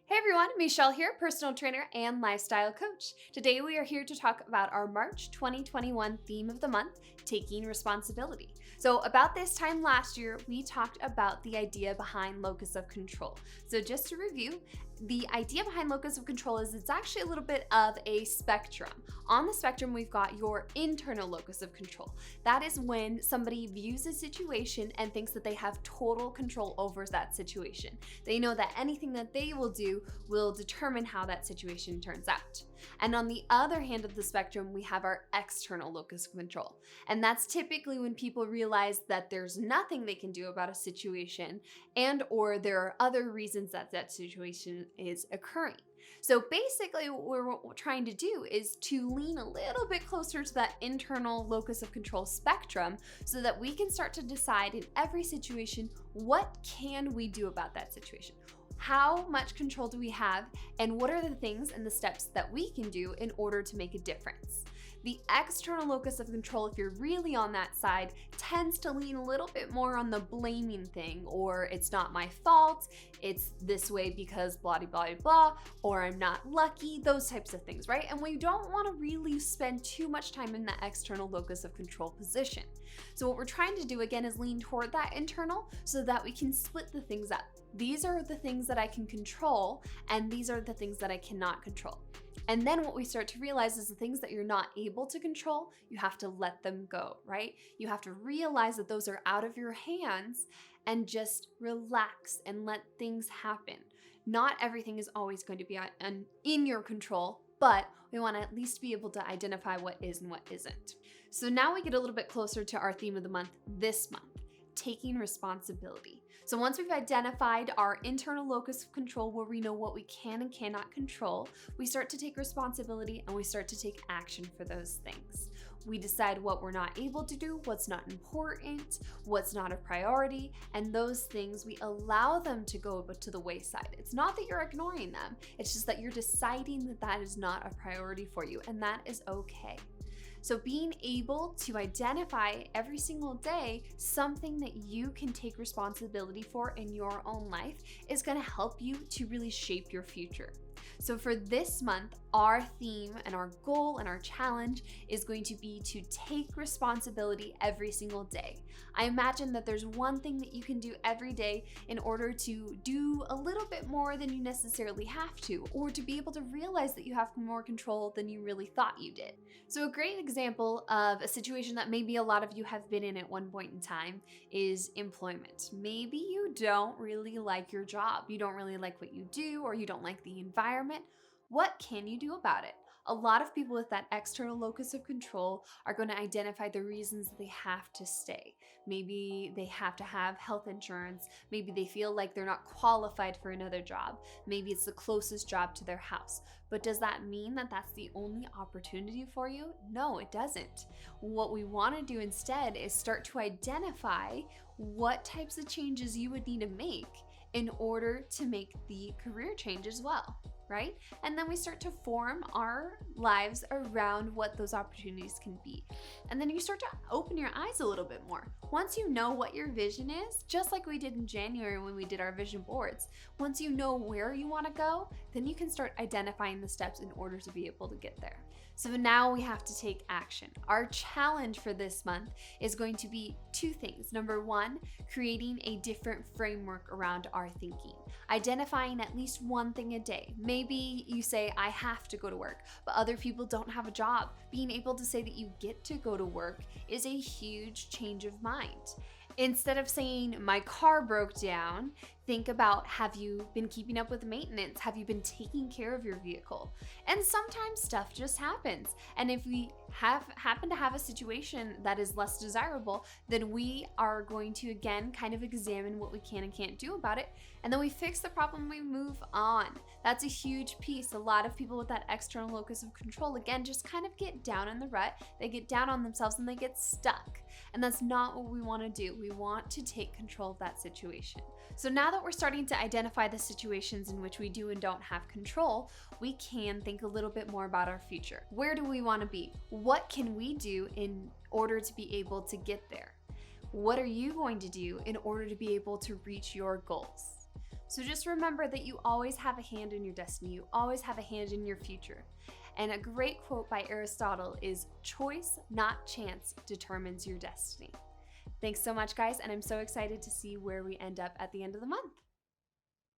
Hey everyone, Michelle here, personal trainer and lifestyle coach. Today we are here to talk about our March 2021 theme of the month, taking responsibility. So about this time last year, we talked about the idea behind locus of control. So just to review, the idea behind locus of control is it's actually a little bit of a spectrum. On the spectrum, we've got your internal locus of control. That is when somebody views a situation and thinks that they have total control over that situation. They know that anything that they will do will determine how that situation turns out. And on the other hand of the spectrum, we have our external locus of control. And that's typically when people realize that there's nothing they can do about a situation and or there are other reasons that that situation is occurring. So basically what we're trying to do is to lean a little bit closer to that internal locus of control spectrum so that we can start to decide in every situation, what can we do about that situation? How much control do we have, and what are the things and the steps that we can do in order to make a difference? The external locus of control, if you're really on that side, tends to lean a little bit more on the blaming thing, or it's not my fault, it's this way because blah, blah, blah, blah, or I'm not lucky, those types of things, right? And we don't want to really spend too much time in that external locus of control position. So what we're trying to do again is lean toward that internal so that we can split the things up. These are the things that I can control, and these are the things that I cannot control. And then what we start to realize is the things that you're not able to control, you have to let them go, right? You have to realize that those are out of your hands and just relax and let things happen. Not everything is always going to be in your control, but we want to at least be able to identify what is and what isn't. So now we get a little bit closer to our theme of the month this month, taking responsibility. So once we've identified our internal locus of control where we know what we can and cannot control, we start to take responsibility and we start to take action for those things. We decide what we're not able to do, what's not important, what's not a priority, and those things we allow them to go to the wayside. It's not that you're ignoring them, it's just that you're deciding that that is not a priority for you, and that is okay. So being able to identify every single day something that you can take responsibility for in your own life is going to help you to really shape your future. So for this month, our theme and our goal and our challenge is going to be to take responsibility every single day. I imagine that there's one thing that you can do every day in order to do a little bit more than you necessarily have to, or to be able to realize that you have more control than you really thought you did. So a great example of a situation that maybe a lot of you have been in at one point in time is employment. Maybe you don't really like your job. You don't really like what you do, or you don't like the environment. What can you do about it? A lot of people with that external locus of control are going to identify the reasons that they have to stay. Maybe they have to have health insurance. Maybe they feel like they're not qualified for another job. Maybe it's the closest job to their house. But does that mean that that's the only opportunity for you? No, it doesn't. What we want to do instead is start to identify what types of changes you would need to make in order to make the career change as well, right? And then we start to form our lives around what those opportunities can be. And then you start to open your eyes a little bit more. Once you know what your vision is, just like we did in January when we did our vision boards, once you know where you want to go, then you can start identifying the steps in order to be able to get there. So now we have to take action. Our challenge for this month is going to be two things. Number one, creating a different framework around our thinking. Identifying at least one thing a day. Maybe you say, I have to go to work, but other people don't have a job. Being able to say that you get to go to work is a huge change of mind. Instead of saying, my car broke down, think about, have you been keeping up with maintenance? Have you been taking care of your vehicle? And sometimes stuff just happens. And if we happen to have a situation that is less desirable, then we are going to again kind of examine what we can and can't do about it. And then we fix the problem, we move on. That's a huge piece. A lot of people with that external locus of control, again, just kind of get down in the rut. They get down on themselves and they get stuck. And that's not what we want to do. We want to take control of that situation. So now that we're starting to identify the situations in which we do and don't have control, we can think a little bit more about our future. Where do we want to be? What can we do in order to be able to get there? What are you going to do in order to be able to reach your goals? So just remember that you always have a hand in your destiny. You always have a hand in your future. And a great quote by Aristotle is, "Choice, not chance, determines your destiny." Thanks so much, guys, and I'm so excited to see where we end up at the end of the month.